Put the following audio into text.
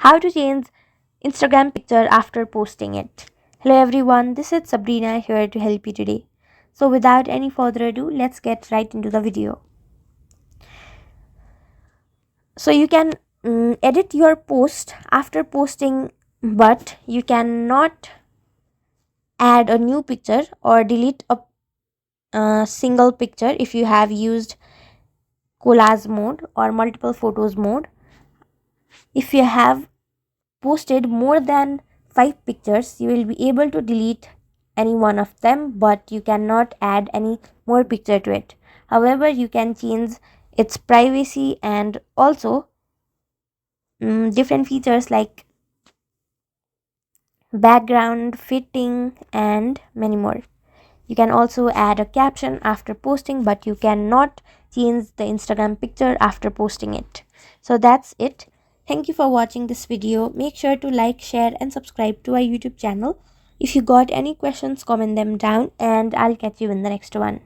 how to change Instagram picture after posting it. Hello everyone, this is Sabrina here to help you today. So without any further ado, let's get right into the video. So you can edit your post after posting, but you cannot add a new picture or delete a single picture if you have used collage mode or multiple photos mode. If you have posted more than 5 pictures, you will be able to delete any one of them, but you cannot add any more picture to it. However, you can change its privacy and also different features like background fitting and many more. You can also add a caption after posting, but you cannot change the Instagram picture after posting it. So that's it. Thank you for watching this video. Make sure to like, share and subscribe to our YouTube channel. If you got any questions, comment them down and I'll catch you in the next one.